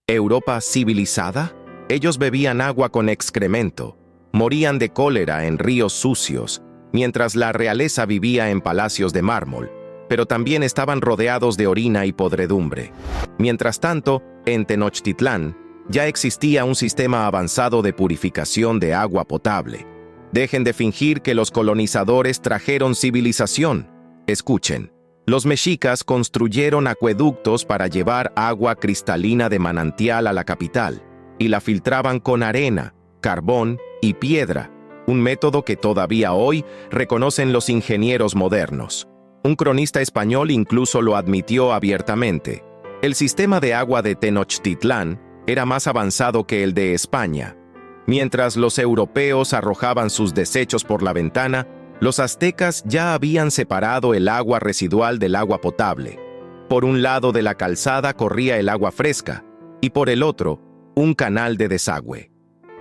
¿Europa civilizada? Ellos bebían agua con excremento, morían de cólera en ríos sucios, mientras la realeza vivía en palacios de mármol, pero también estaban rodeados de orina y podredumbre. Mientras tanto, en Tenochtitlán, ya existía un sistema avanzado de purificación de agua potable. Dejen de fingir que los colonizadores trajeron civilización. Escuchen, los mexicas construyeron acueductos para llevar agua cristalina de manantial a la capital, y la filtraban con arena, carbón y piedra, un método que todavía hoy reconocen los ingenieros modernos. Un cronista español incluso lo admitió abiertamente. El sistema de agua de Tenochtitlán era más avanzado que el de España. Mientras los europeos arrojaban sus desechos por la ventana, los aztecas ya habían separado el agua residual del agua potable. Por un lado de la calzada corría el agua fresca, y por el otro, un canal de desagüe.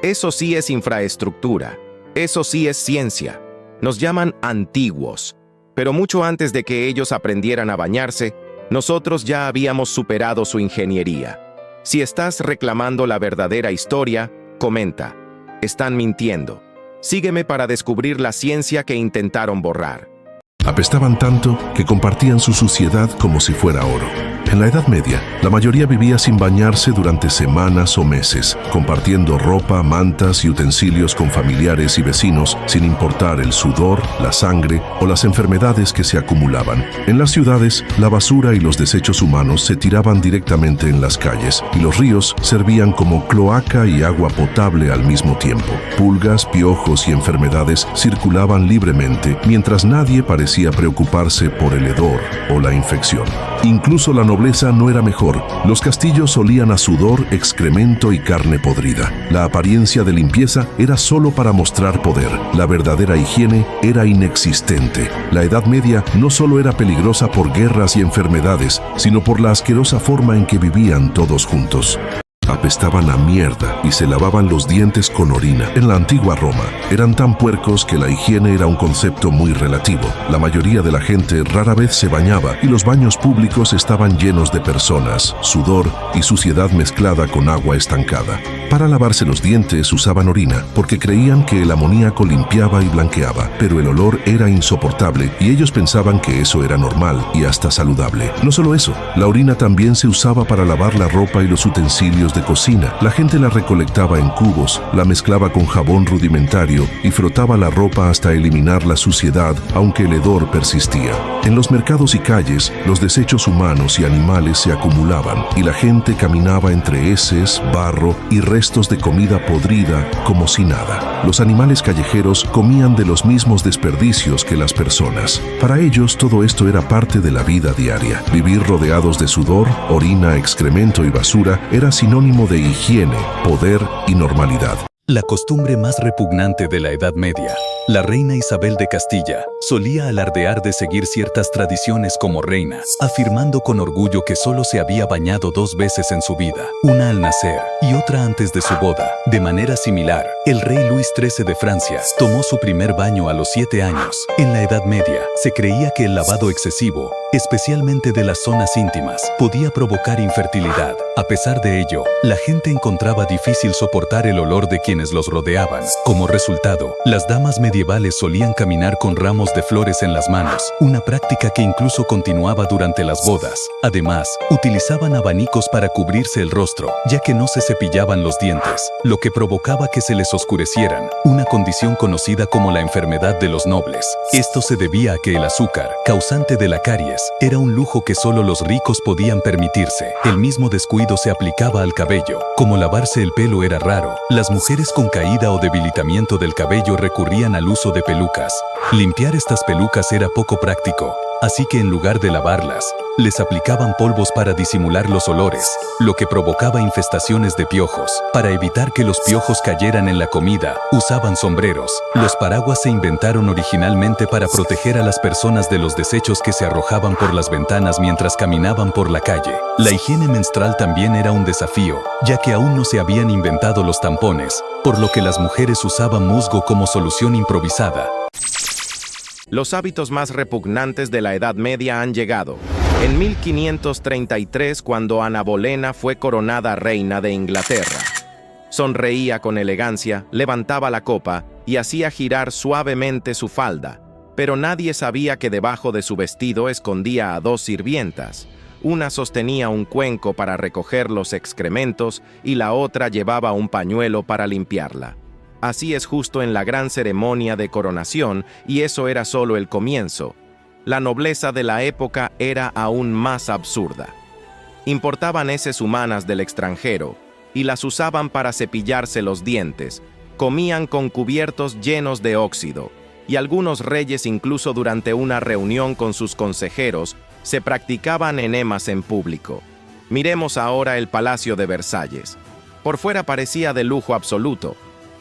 Eso sí es infraestructura, eso sí es ciencia. Nos llaman antiguos, pero mucho antes de que ellos aprendieran a bañarse, nosotros ya habíamos superado su ingeniería. Si estás reclamando la verdadera historia, comenta. Están mintiendo. Sígueme para descubrir la ciencia que intentaron borrar. Apestaban tanto que compartían su suciedad como si fuera oro. En la Edad Media, la mayoría vivía sin bañarse durante semanas o meses, compartiendo ropa, mantas y utensilios con familiares y vecinos, sin importar el sudor, la sangre o las enfermedades que se acumulaban. En las ciudades, la basura y los desechos humanos se tiraban directamente en las calles, y los ríos servían como cloaca y agua potable al mismo tiempo. Pulgas, piojos y enfermedades circulaban libremente, mientras nadie parecía preocuparse por el hedor o la infección. Incluso la nobleza no era mejor. Los castillos olían a sudor, excremento y carne podrida. La apariencia de limpieza era solo para mostrar poder. La verdadera higiene era inexistente. La Edad Media no solo era peligrosa por guerras y enfermedades, sino por la asquerosa forma en que vivían todos juntos. Apestaban a mierda y se lavaban los dientes con orina. En la antigua Roma, eran tan puercos que la higiene era un concepto muy relativo. La mayoría de la gente rara vez se bañaba y los baños públicos estaban llenos de personas, sudor y suciedad mezclada con agua estancada. Para lavarse los dientes usaban orina porque creían que el amoníaco limpiaba y blanqueaba, pero el olor era insoportable y ellos pensaban que eso era normal y hasta saludable. No solo eso, la orina también se usaba para lavar la ropa y los utensilios de cocina. La gente la recolectaba en cubos, la mezclaba con jabón rudimentario y frotaba la ropa hasta eliminar la suciedad, aunque el hedor persistía. En los mercados y calles, los desechos humanos y animales se acumulaban y la gente caminaba entre heces, barro y restos de comida podrida como si nada. Los animales callejeros comían de los mismos desperdicios que las personas. Para ellos todo esto era parte de la vida diaria. Vivir rodeados de sudor, orina, excremento y basura era sinónimo de higiene, poder y normalidad. La costumbre más repugnante de la Edad Media. La reina Isabel de Castilla solía alardear de seguir ciertas tradiciones como reina, afirmando con orgullo que solo se había bañado 2 veces en su vida, una al nacer y otra antes de su boda. De manera similar, el rey Luis XIII de Francia tomó su primer baño a los 7 años. En la Edad Media, se creía que el lavado excesivo, especialmente de las zonas íntimas, podía provocar infertilidad. A pesar de ello, la gente encontraba difícil soportar el olor de quienes los rodeaban. Como resultado, las damas medievales solían caminar con ramos de flores en las manos, una práctica que incluso continuaba durante las bodas. Además, utilizaban abanicos para cubrirse el rostro, ya que no se cepillaban los dientes, lo que provocaba que se les oscurecieran, una condición conocida como la enfermedad de los nobles. Esto se debía a que el azúcar, causante de la caries, era un lujo que solo los ricos podían permitirse. El mismo descuido se aplicaba al cabello. Como lavarse el pelo era raro, las mujeres con caída o debilitamiento del cabello recurrían al uso de pelucas. Limpiar estas pelucas era poco práctico, así que en lugar de lavarlas, les aplicaban polvos para disimular los olores, lo que provocaba infestaciones de piojos. Para evitar que los piojos cayeran en la comida, usaban sombreros. Los paraguas se inventaron originalmente para proteger a las personas de los desechos que se arrojaban por las ventanas mientras caminaban por la calle. La higiene menstrual también era un desafío, ya que aún no se habían inventado los tampones, por lo que las mujeres usaban musgo como solución improvisada. Los hábitos más repugnantes de la Edad Media han llegado. En 1533, cuando Ana Bolena fue coronada reina de Inglaterra. Sonreía con elegancia, levantaba la copa y hacía girar suavemente su falda, pero nadie sabía que debajo de su vestido escondía a dos sirvientas. Una sostenía un cuenco para recoger los excrementos y la otra llevaba un pañuelo para limpiarla. Así es justo en la gran ceremonia de coronación, y eso era solo el comienzo. La nobleza de la época era aún más absurda. Importaban heces humanas del extranjero y las usaban para cepillarse los dientes, comían con cubiertos llenos de óxido, y algunos reyes incluso durante una reunión con sus consejeros se practicaban enemas en público. Miremos ahora el Palacio de Versalles. Por fuera parecía de lujo absoluto,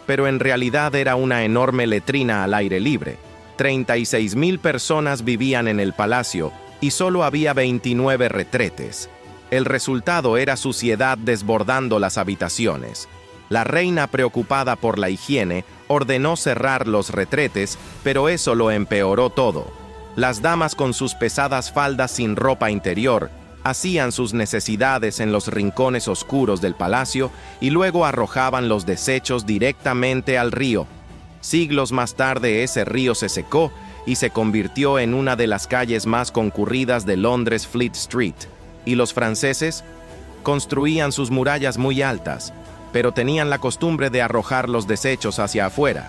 pero en realidad era una enorme letrina al aire libre. 36.000 personas vivían en el palacio y solo había 29 retretes. El resultado era suciedad desbordando las habitaciones. La reina, preocupada por la higiene, ordenó cerrar los retretes, pero eso lo empeoró todo. Las damas con sus pesadas faldas sin ropa interior hacían sus necesidades en los rincones oscuros del palacio y luego arrojaban los desechos directamente al río. Siglos más tarde ese río se secó y se convirtió en una de las calles más concurridas de Londres, Fleet Street. Y los franceses construían sus murallas muy altas, pero tenían la costumbre de arrojar los desechos hacia afuera.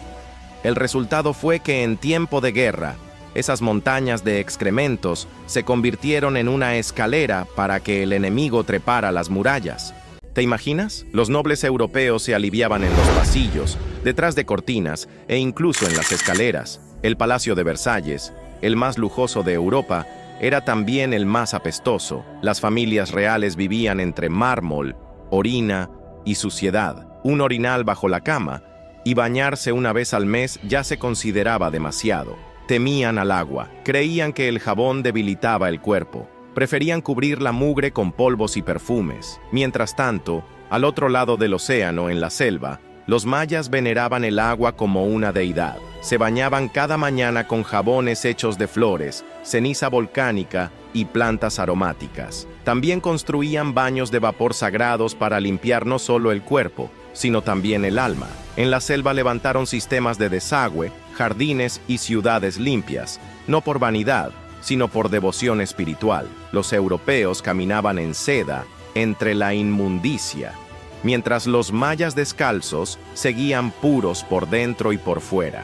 El resultado fue que en tiempo de guerra, esas montañas de excrementos se convirtieron en una escalera para que el enemigo trepara las murallas. ¿Te imaginas? Los nobles europeos se aliviaban en los pasillos, detrás de cortinas e incluso en las escaleras. El Palacio de Versalles, el más lujoso de Europa, era también el más apestoso. Las familias reales vivían entre mármol, orina y suciedad. Un orinal bajo la cama, y bañarse una vez al mes ya se consideraba demasiado. Temían al agua, creían que el jabón debilitaba el cuerpo. Preferían cubrir la mugre con polvos y perfumes. Mientras tanto, al otro lado del océano, en la selva, los mayas veneraban el agua como una deidad. Se bañaban cada mañana con jabones hechos de flores, ceniza volcánica y plantas aromáticas. También construían baños de vapor sagrados para limpiar no solo el cuerpo, sino también el alma. En la selva levantaron sistemas de desagüe, jardines y ciudades limpias, no por vanidad, sino por devoción espiritual. Los europeos caminaban en seda entre la inmundicia, mientras los mayas descalzos seguían puros por dentro y por fuera.